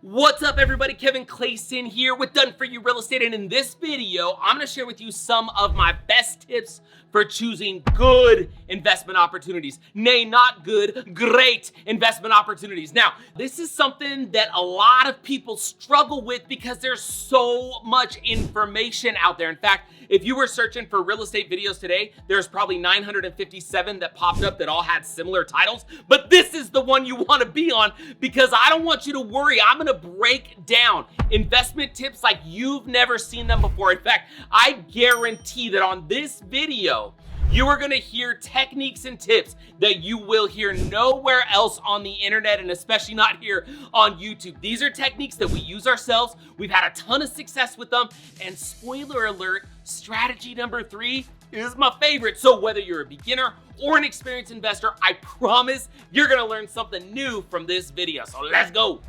What's up, everybody? Kevin Clayson here with Done For You Real Estate, and in this video, I'm going to share with you some of my best tips for choosing good investment opportunities. Nay, not good, great investment opportunities. Now, this is something that a lot of people struggle with because there's so much information out there. In fact, if you were searching for real estate videos today, there's probably 957 that popped up that all had similar titles, but this is the one you want to be on because I don't want you to worry. I'm going to break down investment tips like you've never seen them before. In fact, I guarantee that on this video, you are going to hear techniques and tips that you will hear nowhere else on the internet, and especially not here on YouTube. These are techniques that we use ourselves. We've had a ton of success with them. And spoiler alert, strategy number 3 is my favorite. So whether you're a beginner or an experienced investor, I promise you're going to learn something new from this video. So let's go.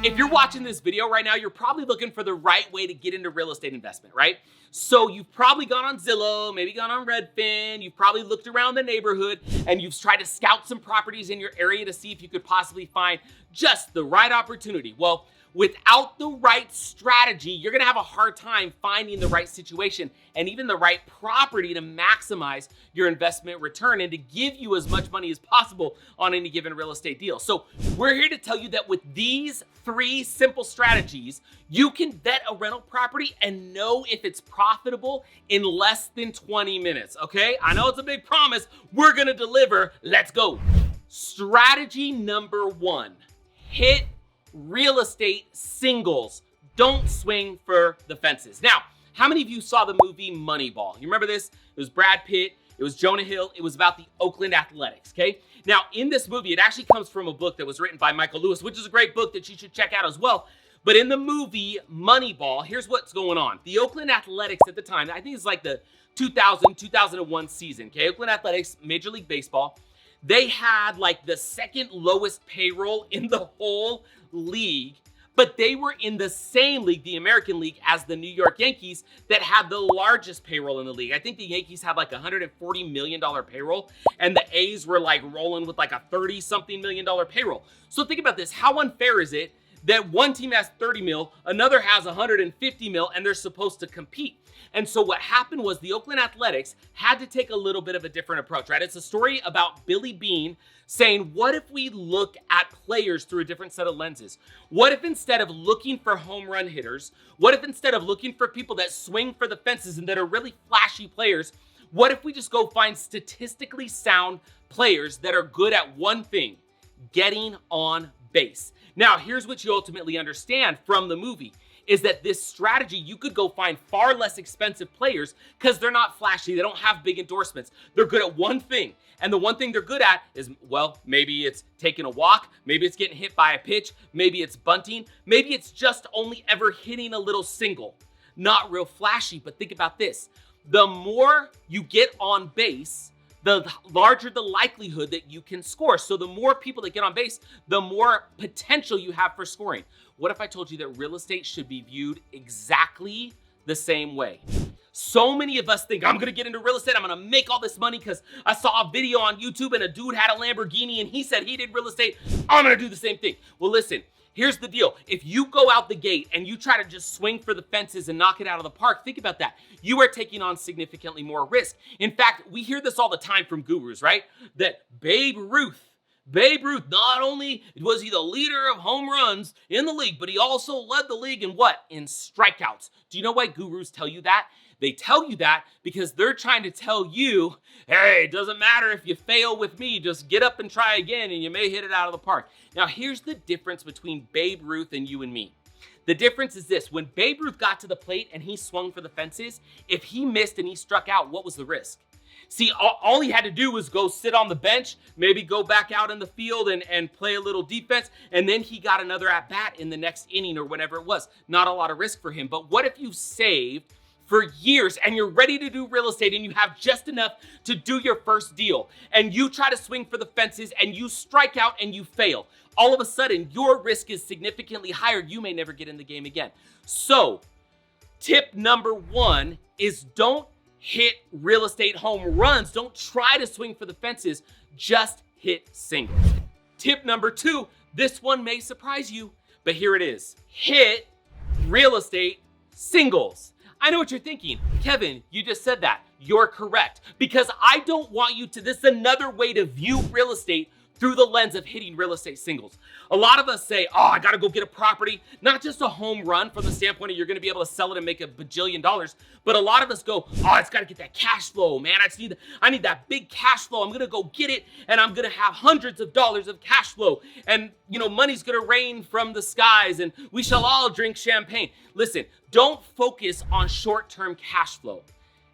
If you're watching this video right now, you're probably looking for the right way to get into real estate investment, right? So you've probably gone on Zillow, maybe gone on Redfin, you've probably looked around the neighborhood, and you've tried to scout some properties in your area to see if you could possibly find just the right opportunity. Well, without the right strategy, you're gonna have a hard time finding the right situation and even the right property to maximize your investment return and to give you as much money as possible on any given real estate deal. So we're here to tell you that with these 3 simple strategies, you can vet a rental property and know if it's profitable in less than 20 minutes, okay? I know it's a big promise. We're gonna deliver. Let's go. Strategy number 1, hit real estate singles. Don't swing for the fences. Now, how many of you saw the movie Moneyball? You remember this? It was Brad Pitt. It was Jonah Hill. It was about the Oakland Athletics, okay? Now, in this movie, it actually comes from a book that was written by Michael Lewis, which is a great book that you should check out as well. But in the movie Moneyball, here's what's going on. The Oakland Athletics at the time, I think it's like the 2000-2001 season, okay? Oakland Athletics, Major League Baseball. They had like the second lowest payroll in the whole league, but they were in the same league, the American League, as the New York Yankees that had the largest payroll in the league. I think the Yankees had like $140 million payroll, and the A's were like rolling with like a 30-something million payroll. So think about this. How unfair is it that one team has 30 mil, another has 150 mil, and they're supposed to compete? And so what happened was the Oakland Athletics had to take a little bit of a different approach, right? It's a story about Billy Beane saying, what if we look at players through a different set of lenses? What if instead of looking for home run hitters, what if instead of looking for people that swing for the fences and that are really flashy players, what if we just go find statistically sound players that are good at one thing, getting on base? Now, here's what you ultimately understand from the movie is that this strategy, you could go find far less expensive players because they're not flashy. They don't have big endorsements. They're good at one thing. And the one thing they're good at is, well, maybe it's taking a walk. Maybe it's getting hit by a pitch. Maybe it's bunting. Maybe it's just only ever hitting a little single. Not real flashy, but think about this. The more you get on base, the larger the likelihood that you can score. So the more people that get on base, the more potential you have for scoring. What if I told you that real estate should be viewed exactly the same way? So many of us think, I'm gonna get into real estate, I'm gonna make all this money because I saw a video on YouTube and a dude had a Lamborghini and he said he did real estate. I'm gonna do the same thing. Well, listen, here's the deal. If you go out the gate and you try to just swing for the fences and knock it out of the park, think about that. You are taking on significantly more risk. In fact, we hear this all the time from gurus, right? That Babe Ruth, not only was he the leader of home runs in the league, but he also led the league in what? In strikeouts. Do you know why gurus tell you that? They tell you that because they're trying to tell you, hey, it doesn't matter if you fail with me, just get up and try again and you may hit it out of the park. Now, here's the difference between Babe Ruth and you and me. The difference is this: when Babe Ruth got to the plate and he swung for the fences, if he missed and he struck out, what was the risk? See, all he had to do was go sit on the bench, maybe go back out in the field and play a little defense, and then he got another at-bat in the next inning or whatever it was. Not a lot of risk for him. But what if you saved for years and you're ready to do real estate and you have just enough to do your first deal and you try to swing for the fences and you strike out and you fail? All of a sudden, your risk is significantly higher. You may never get in the game again. So Tip number 1 is don't hit real estate home runs. Don't try to swing for the fences, just hit singles. Tip number 2, this one may surprise you, but here it is. Hit real estate singles. I know what you're thinking. Kevin, you just said that. You're correct. Because I don't want you to, this is another way to view real estate through the lens of hitting real estate singles. A lot of us say, oh, I gotta go get a property, not just a home run from the standpoint of you're gonna be able to sell it and make $1 bajillion, but a lot of us go, oh, I just gotta get that cash flow, man. I need that big cash flow. I'm gonna go get it and I'm gonna have hundreds of dollars of cash flow. And money's gonna rain from the skies and we shall all drink champagne. Listen, don't focus on short-term cash flow.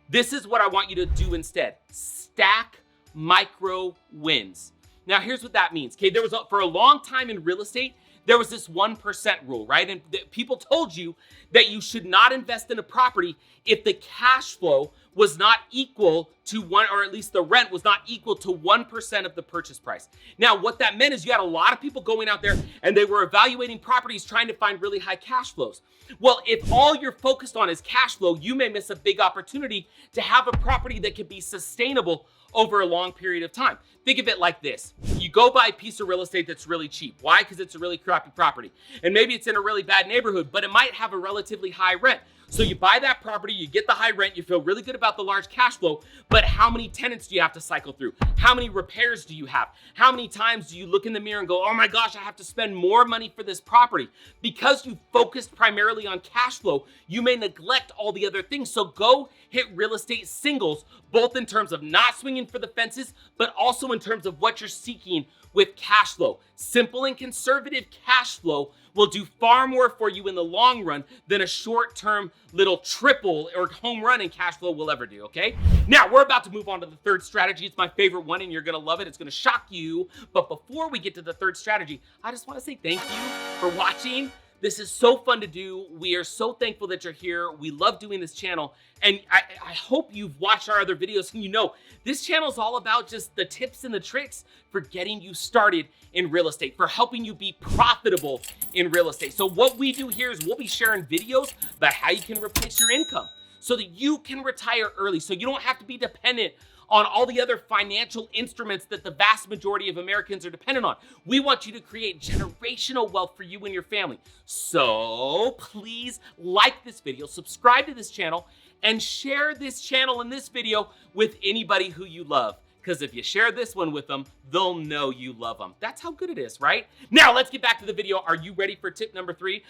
This is what I want you to do instead. Stack micro wins. Now, here's what that means. Okay, for a long time in real estate, there was this 1% rule, right? And people told you that you should not invest in a property if the cash flow was not equal to or at least the rent was not equal to 1% of the purchase price. Now, what that meant is you had a lot of people going out there and they were evaluating properties trying to find really high cash flows. Well, if all you're focused on is cash flow, you may miss a big opportunity to have a property that can be sustainable over a long period of time. Think of it like this. You go buy a piece of real estate that's really cheap. Why? Because it's a really crappy property. And maybe it's in a really bad neighborhood, but it might have a relatively high rent. So you buy that property, you get the high rent, you feel really good about the large cash flow, but how many tenants do you have to cycle through? How many repairs do you have? How many times do you look in the mirror and go, oh my gosh, I have to spend more money for this property? Because you focused primarily on cash flow, you may neglect all the other things. So go hit real estate singles, both in terms of not swinging for the fences, but also in terms of what you're seeking with cash flow. Simple and conservative cash flow will do far more for you in the long run than a short-term little triple or home run in cash flow will ever do, okay? Now, we're about to move on to the third strategy. It's my favorite one, and you're gonna love it. It's gonna shock you. But before we get to the third strategy, I just wanna say thank you for watching. This is so fun to do. We are so thankful that you're here. We love doing this channel. And I hope you've watched our other videos and you know this channel is all about just the tips and the tricks for getting you started in real estate, for helping you be profitable in real estate. So what we do here is we'll be sharing videos about how you can replace your income so that you can retire early, so you don't have to be dependent on all the other financial instruments that the vast majority of Americans are dependent on. We want you to create generational wealth for you and your family. So please like this video, subscribe to this channel, and share this channel and this video with anybody who you love. Because if you share this one with them, they'll know you love them. That's how good it is, right? Now let's get back to the video. Are you ready for tip number 3?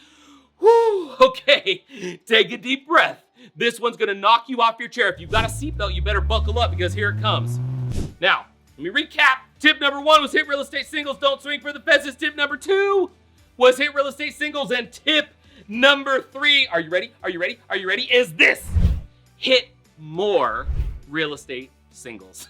Whew, okay, take a deep breath. This one's gonna knock you off your chair. If you've got a seatbelt, you better buckle up because here it comes. Now, let me recap. Tip number 1 was hit real estate singles, don't swing for the fences. Tip number 2 was hit real estate singles. And tip number 3, are you ready? Are you ready? Are you ready? Is this: hit more real estate singles.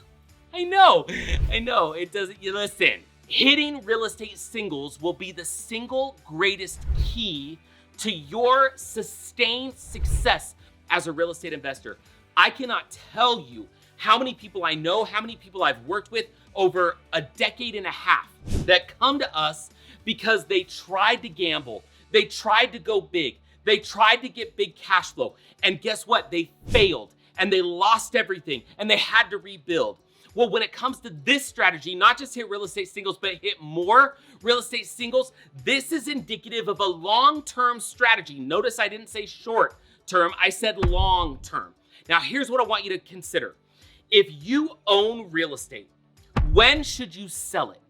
I know, it doesn't, you listen. Hitting real estate singles will be the single greatest key to your sustained success as a real estate investor. I cannot tell you how many people I know, how many people I've worked with over a decade and a half that come to us because they tried to gamble, they tried to go big, they tried to get big cash flow, and guess what? They failed and they lost everything and they had to rebuild. Well, when it comes to this strategy, not just hit real estate singles, but hit more real estate singles, this is indicative of a long-term strategy. Notice I didn't say short-term, I said long-term. Now, here's what I want you to consider. If you own real estate, when should you sell it?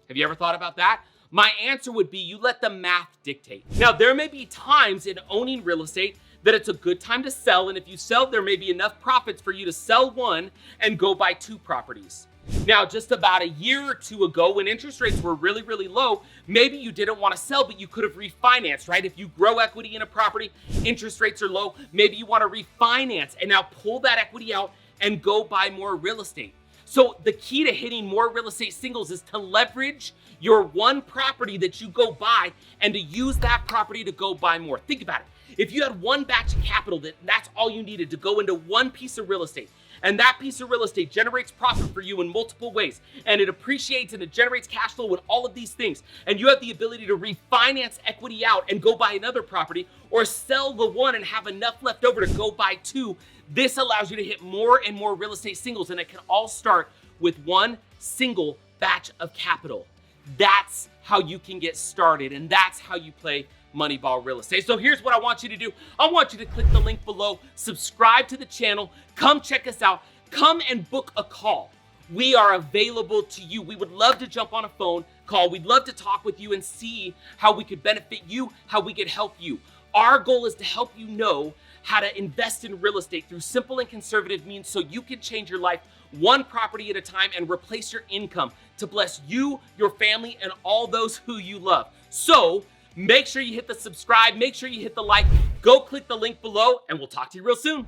Have you ever thought about that? My answer would be you let the math dictate. Now, there may be times in owning real estate that it's a good time to sell, and if you sell, there may be enough profits for you to sell one and go buy 2 properties. Now, just about a year or 2 ago, when interest rates were really, really low, maybe you didn't want to sell, but you could have refinanced, right? If you grow equity in a property, interest rates are low, maybe you want to refinance and now pull that equity out and go buy more real estate. So the key to hitting more real estate singles is to leverage your one property that you go buy and to use that property to go buy more. Think about it. If you had one batch of capital, that's all you needed to go into one piece of real estate, and that piece of real estate generates profit for you in multiple ways, and it appreciates and it generates cash flow with all of these things, and you have the ability to refinance equity out and go buy another property, or sell the one and have enough left over to go buy two. This allows you to hit more and more real estate singles, and it can all start with one single batch of capital. That's how you can get started, and that's how you play Moneyball Real Estate. So here's what I want you to do. I want you to click the link below, subscribe to the channel, come check us out, come and book a call. We are available to you. We would love to jump on a phone call. We'd love to talk with you and see how we could benefit you, how we could help you. Our goal is to help you know how to invest in real estate through simple and conservative means so you can change your life one property at a time and replace your income to bless you, your family, and all those who you love. So make sure you hit the subscribe, make sure you hit the like, go click the link below, and we'll talk to you real soon.